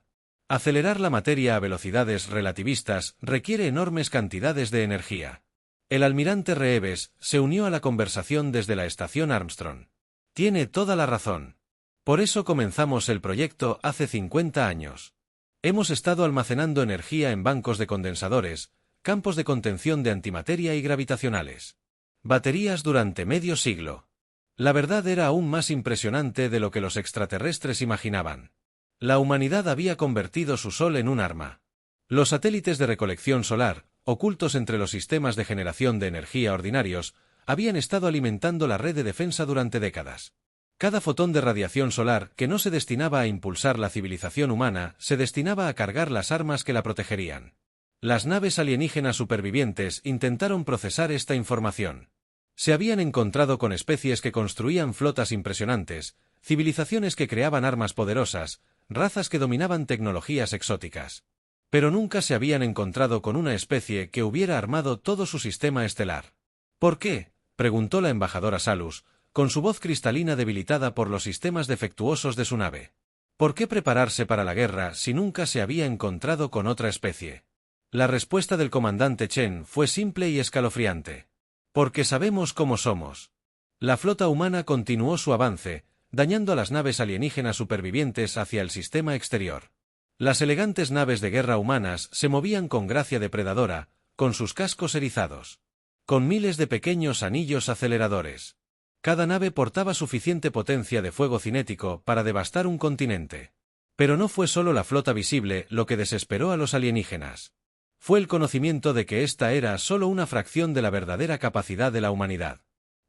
Acelerar la materia a velocidades relativistas requiere enormes cantidades de energía. El almirante Reeves se unió a la conversación desde la estación Armstrong. Tiene toda la razón. Por eso comenzamos el proyecto hace 50 años. Hemos estado almacenando energía en bancos de condensadores, campos de contención de antimateria y gravitacionales. Baterías durante medio siglo. La verdad era aún más impresionante de lo que los extraterrestres imaginaban. La humanidad había convertido su sol en un arma. Los satélites de recolección solar, ocultos entre los sistemas de generación de energía ordinarios, habían estado alimentando la red de defensa durante décadas. Cada fotón de radiación solar que no se destinaba a impulsar la civilización humana se destinaba a cargar las armas que la protegerían. Las naves alienígenas supervivientes intentaron procesar esta información. Se habían encontrado con especies que construían flotas impresionantes, civilizaciones que creaban armas poderosas, razas que dominaban tecnologías exóticas. Pero nunca se habían encontrado con una especie que hubiera armado todo su sistema estelar. ¿Por qué?, preguntó la embajadora Salus, con su voz cristalina debilitada por los sistemas defectuosos de su nave. ¿Por qué prepararse para la guerra si nunca se había encontrado con otra especie? La respuesta del comandante Chen fue simple y escalofriante. Porque sabemos cómo somos. La flota humana continuó su avance, dañando a las naves alienígenas supervivientes hacia el sistema exterior. Las elegantes naves de guerra humanas se movían con gracia depredadora, con sus cascos erizados. Con miles de pequeños anillos aceleradores. Cada nave portaba suficiente potencia de fuego cinético para devastar un continente. Pero no fue solo la flota visible lo que desesperó a los alienígenas. Fue el conocimiento de que esta era solo una fracción de la verdadera capacidad de la humanidad.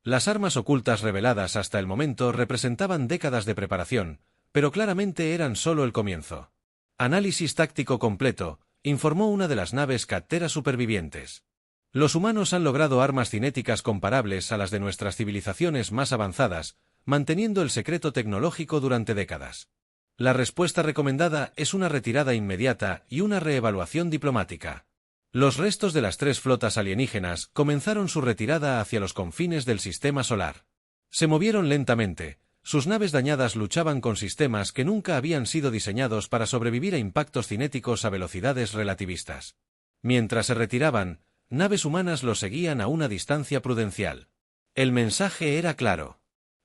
Las armas ocultas reveladas hasta el momento representaban décadas de preparación, pero claramente eran solo el comienzo. Análisis táctico completo, informó una de las naves Cattera supervivientes. Los humanos han logrado armas cinéticas comparables a las de nuestras civilizaciones más avanzadas, manteniendo el secreto tecnológico durante décadas. La respuesta recomendada es una retirada inmediata y una reevaluación diplomática. Los restos de las 3 flotas alienígenas comenzaron su retirada hacia los confines del sistema solar. Se movieron lentamente, sus naves dañadas luchaban con sistemas que nunca habían sido diseñados para sobrevivir a impactos cinéticos a velocidades relativistas. Mientras se retiraban, naves humanas los seguían a una distancia prudencial. El mensaje era claro.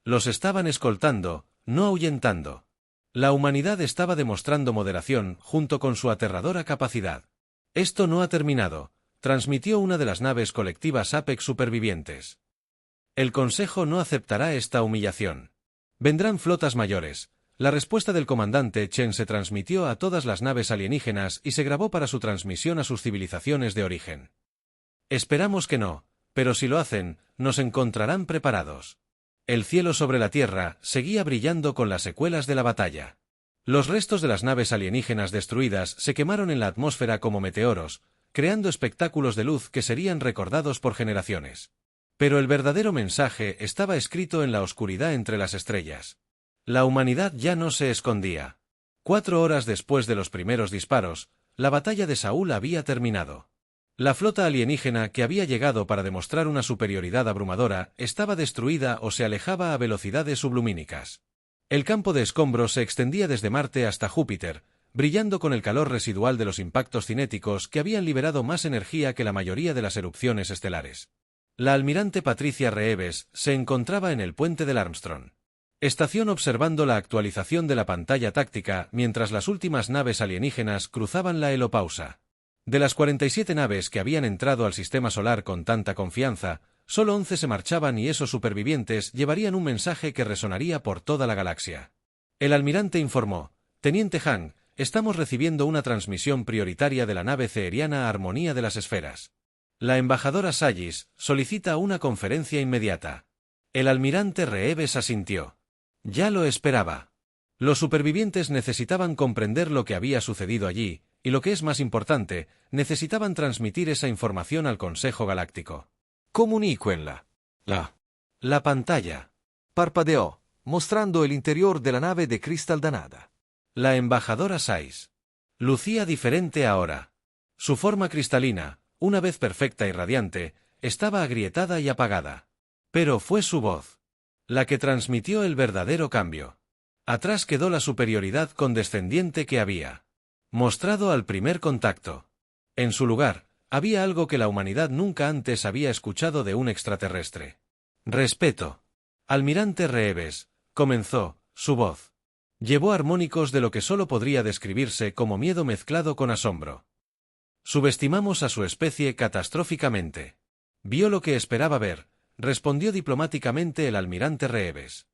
Los estaban escoltando, no ahuyentando. La humanidad estaba demostrando moderación junto con su aterradora capacidad. Esto no ha terminado, transmitió una de las naves colectivas Apex supervivientes. El Consejo no aceptará esta humillación. Vendrán flotas mayores. La respuesta del comandante Chen se transmitió a todas las naves alienígenas y se grabó para su transmisión a sus civilizaciones de origen. Esperamos que no, pero si lo hacen, nos encontrarán preparados. El cielo sobre la Tierra seguía brillando con las secuelas de la batalla. Los restos de las naves alienígenas destruidas se quemaron en la atmósfera como meteoros, creando espectáculos de luz que serían recordados por generaciones. Pero el verdadero mensaje estaba escrito en la oscuridad entre las estrellas. La humanidad ya no se escondía. 4 horas después de los primeros disparos, la batalla de Saúl había terminado. La flota alienígena que había llegado para demostrar una superioridad abrumadora estaba destruida o se alejaba a velocidades sublumínicas. El campo de escombros se extendía desde Marte hasta Júpiter, brillando con el calor residual de los impactos cinéticos que habían liberado más energía que la mayoría de las erupciones estelares. La almirante Patricia Reeves se encontraba en el puente del Armstrong. Estación observando la actualización de la pantalla táctica mientras las últimas naves alienígenas cruzaban la helopausa. De las 47 naves que habían entrado al sistema solar con tanta confianza, solo 11 se marchaban y esos supervivientes llevarían un mensaje que resonaría por toda la galaxia. El almirante informó: Teniente Han, estamos recibiendo una transmisión prioritaria de la nave ceeriana Armonía de las Esferas. La embajadora Sallis solicita una conferencia inmediata. El almirante Reeves asintió. Ya lo esperaba. Los supervivientes necesitaban comprender lo que había sucedido allí, y lo que es más importante, necesitaban transmitir esa información al Consejo Galáctico. Comuníquenla. La pantalla. Parpadeó, mostrando el interior de la nave de cristal danada. La embajadora Sais. Lucía diferente ahora. Su forma cristalina, una vez perfecta y radiante, estaba agrietada y apagada. Pero fue su voz la que transmitió el verdadero cambio. Atrás quedó la superioridad condescendiente que había mostrado al primer contacto. En su lugar, había algo que la humanidad nunca antes había escuchado de un extraterrestre. Respeto. Almirante Reeves, comenzó, su voz llevó armónicos de lo que solo podría describirse como miedo mezclado con asombro. Subestimamos a su especie catastróficamente. Vio lo que esperaba ver, respondió diplomáticamente el almirante Reeves.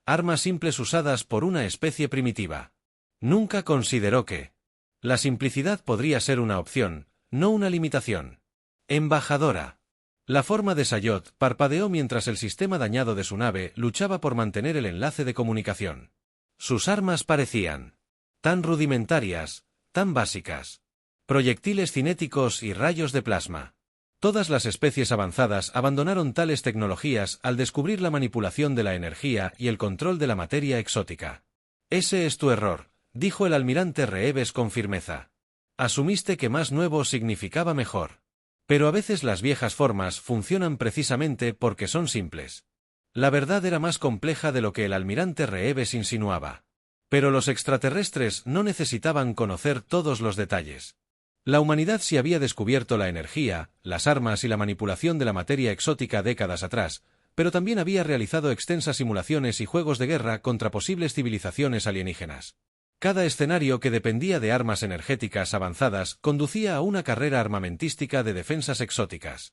Armas simples usadas por una especie primitiva. Nunca consideró que la simplicidad podría ser una opción, no una limitación. Embajadora. La forma de Sayot parpadeó mientras el sistema dañado de su nave luchaba por mantener el enlace de comunicación. Sus armas parecían tan rudimentarias, tan básicas. Proyectiles cinéticos y rayos de plasma. Todas las especies avanzadas abandonaron tales tecnologías al descubrir la manipulación de la energía y el control de la materia exótica. Ese es tu error, dijo el almirante Reeves con firmeza. Asumiste que más nuevo significaba mejor. Pero a veces las viejas formas funcionan precisamente porque son simples. La verdad era más compleja de lo que el almirante Reeves insinuaba. Pero los extraterrestres no necesitaban conocer todos los detalles. La humanidad sí había descubierto la energía, las armas y la manipulación de la materia exótica décadas atrás, pero también había realizado extensas simulaciones y juegos de guerra contra posibles civilizaciones alienígenas. Cada escenario que dependía de armas energéticas avanzadas conducía a una carrera armamentística de defensas exóticas.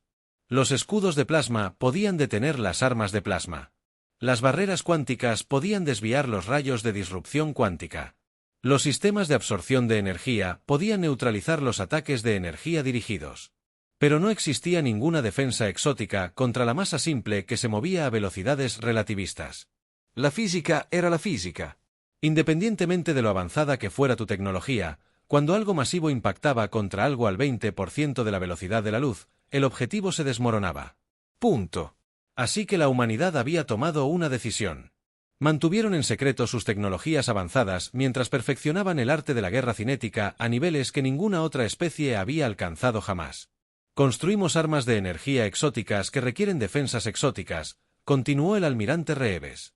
Los escudos de plasma podían detener las armas de plasma. Las barreras cuánticas podían desviar los rayos de disrupción cuántica. Los sistemas de absorción de energía podían neutralizar los ataques de energía dirigidos. Pero no existía ninguna defensa exótica contra la masa simple que se movía a velocidades relativistas. La física era la física. Independientemente de lo avanzada que fuera tu tecnología, cuando algo masivo impactaba contra algo al 20% de la velocidad de la luz, el objetivo se desmoronaba. Punto. Así que la humanidad había tomado una decisión. Mantuvieron en secreto sus tecnologías avanzadas mientras perfeccionaban el arte de la guerra cinética a niveles que ninguna otra especie había alcanzado jamás. Construimos armas de energía exóticas que requieren defensas exóticas, continuó el almirante Reeves.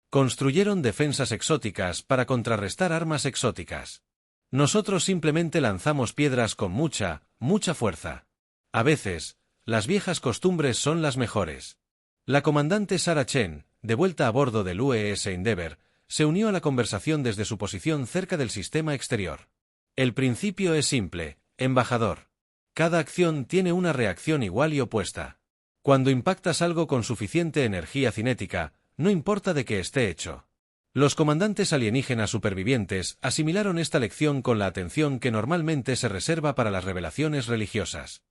Construyeron defensas exóticas para contrarrestar armas exóticas. Nosotros simplemente lanzamos piedras con mucha fuerza. A veces, las viejas costumbres son las mejores. La comandante Sarah Chen, de vuelta a bordo del UES Endeavour, se unió a la conversación desde su posición cerca del sistema exterior. El principio es simple, embajador. Cada acción tiene una reacción igual y opuesta. Cuando impactas algo con suficiente energía cinética, no importa de qué esté hecho. Los comandantes alienígenas supervivientes asimilaron esta lección con la atención que normalmente se reserva para las revelaciones religiosas.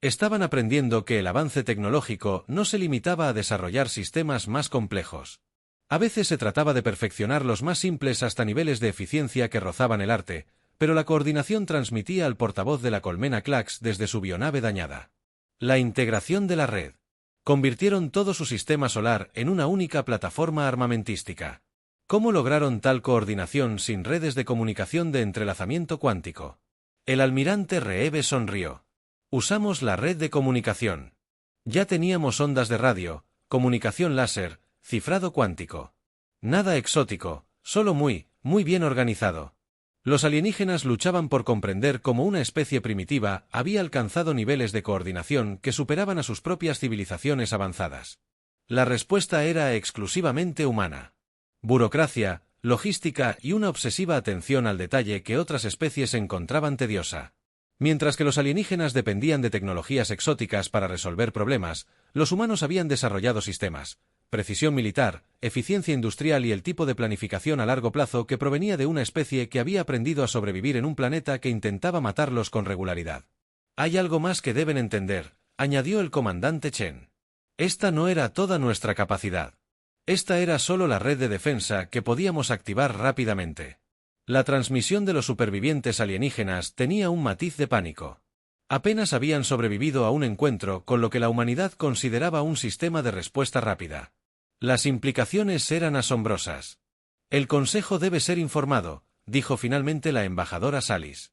Estaban aprendiendo que el avance tecnológico no se limitaba a desarrollar sistemas más complejos. A veces se trataba de perfeccionar los más simples hasta niveles de eficiencia que rozaban el arte, pero la coordinación transmitía al portavoz de la colmena Clax desde su bionave dañada. La integración de la red. Convirtieron todo su sistema solar en una única plataforma armamentística. ¿Cómo lograron tal coordinación sin redes de comunicación de entrelazamiento cuántico? El almirante Reeves sonrió. Usamos la red de comunicación. Ya teníamos ondas de radio, comunicación láser, cifrado cuántico. Nada exótico, solo muy bien organizado. Los alienígenas luchaban por comprender cómo una especie primitiva había alcanzado niveles de coordinación que superaban a sus propias civilizaciones avanzadas. La respuesta era exclusivamente humana. Burocracia, logística y una obsesiva atención al detalle que otras especies encontraban tediosa. Mientras que los alienígenas dependían de tecnologías exóticas para resolver problemas, los humanos habían desarrollado sistemas, precisión militar, eficiencia industrial y el tipo de planificación a largo plazo que provenía de una especie que había aprendido a sobrevivir en un planeta que intentaba matarlos con regularidad. Hay algo más que deben entender, añadió el comandante Chen. Esta no era toda nuestra capacidad. Esta era solo la red de defensa que podíamos activar rápidamente. La transmisión de los supervivientes alienígenas tenía un matiz de pánico. Apenas habían sobrevivido a un encuentro con lo que la humanidad consideraba un sistema de respuesta rápida. Las implicaciones eran asombrosas. El Consejo debe ser informado, dijo finalmente la embajadora Salis.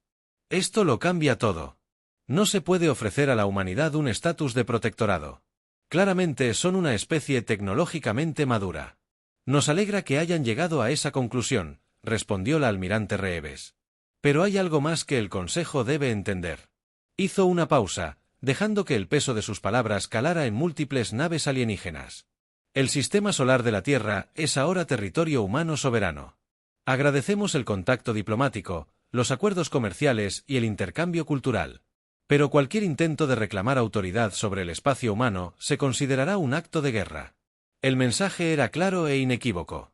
Esto lo cambia todo. No se puede ofrecer a la humanidad un estatus de protectorado. Claramente son una especie tecnológicamente madura. Nos alegra que hayan llegado a esa conclusión, respondió la almirante Reeves. Pero hay algo más que el Consejo debe entender. Hizo una pausa, dejando que el peso de sus palabras calara en múltiples naves alienígenas. El sistema solar de la Tierra es ahora territorio humano soberano. Agradecemos el contacto diplomático, los acuerdos comerciales y el intercambio cultural. Pero cualquier intento de reclamar autoridad sobre el espacio humano se considerará un acto de guerra. El mensaje era claro e inequívoco.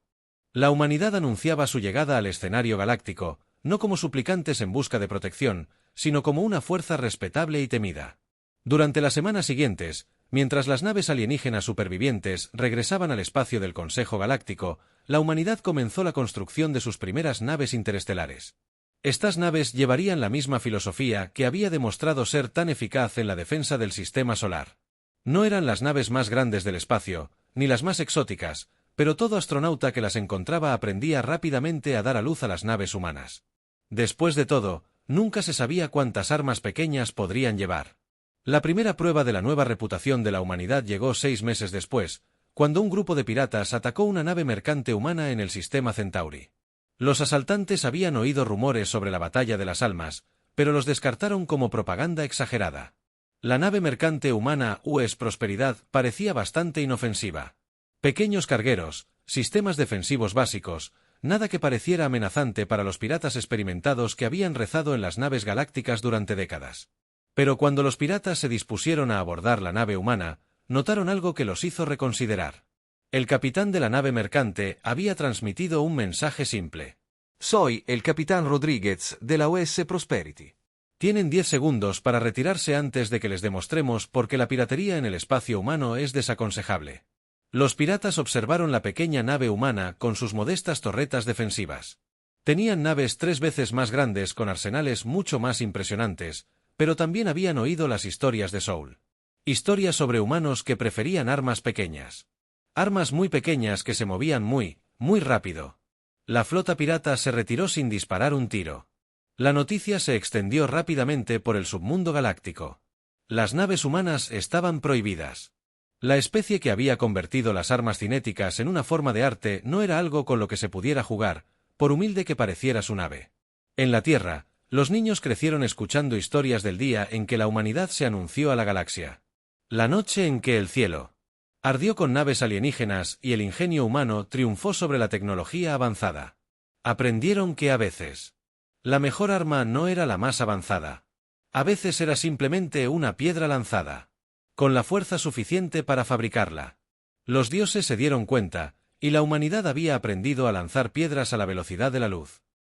La humanidad anunciaba su llegada al escenario galáctico, no como suplicantes en busca de protección, sino como una fuerza respetable y temida. Durante las semanas siguientes, mientras las naves alienígenas supervivientes regresaban al espacio del Consejo Galáctico, la humanidad comenzó la construcción de sus primeras naves interestelares. Estas naves llevarían la misma filosofía que había demostrado ser tan eficaz en la defensa del sistema solar. No eran las naves más grandes del espacio, ni las más exóticas, pero todo astronauta que las encontraba aprendía rápidamente a dar a luz a las naves humanas. Después de todo, nunca se sabía cuántas armas pequeñas podrían llevar. La primera prueba de la nueva reputación de la humanidad llegó 6 meses después, cuando un grupo de piratas atacó una nave mercante humana en el sistema Centauri. Los asaltantes habían oído rumores sobre la batalla de las almas, pero los descartaron como propaganda exagerada. La nave mercante humana US Prosperidad parecía bastante inofensiva. Pequeños cargueros, sistemas defensivos básicos, nada que pareciera amenazante para los piratas experimentados que habían rezado en las naves galácticas durante décadas. Pero cuando los piratas se dispusieron a abordar la nave humana, notaron algo que los hizo reconsiderar. El capitán de la nave mercante había transmitido un mensaje simple. Soy el capitán Rodríguez de la US Prosperity. Tienen 10 segundos para retirarse antes de que les demostremos por qué la piratería en el espacio humano es desaconsejable. Los piratas observaron la pequeña nave humana con sus modestas torretas defensivas. Tenían naves 3 veces más grandes con arsenales mucho más impresionantes, pero también habían oído las historias de Soul. Historias sobre humanos que preferían armas pequeñas. Armas muy pequeñas que se movían muy rápido. La flota pirata se retiró sin disparar un tiro. La noticia se extendió rápidamente por el submundo galáctico. Las naves humanas estaban prohibidas. La especie que había convertido las armas cinéticas en una forma de arte no era algo con lo que se pudiera jugar, por humilde que pareciera su nave. En la Tierra, los niños crecieron escuchando historias del día en que la humanidad se anunció a la galaxia. La noche en que el cielo ardió con naves alienígenas y el ingenio humano triunfó sobre la tecnología avanzada. Aprendieron que a veces la mejor arma no era la más avanzada. A veces era simplemente una piedra lanzada, con la fuerza suficiente para fabricarla. Los dioses se dieron cuenta, y la humanidad había aprendido a lanzar piedras a la velocidad de la luz.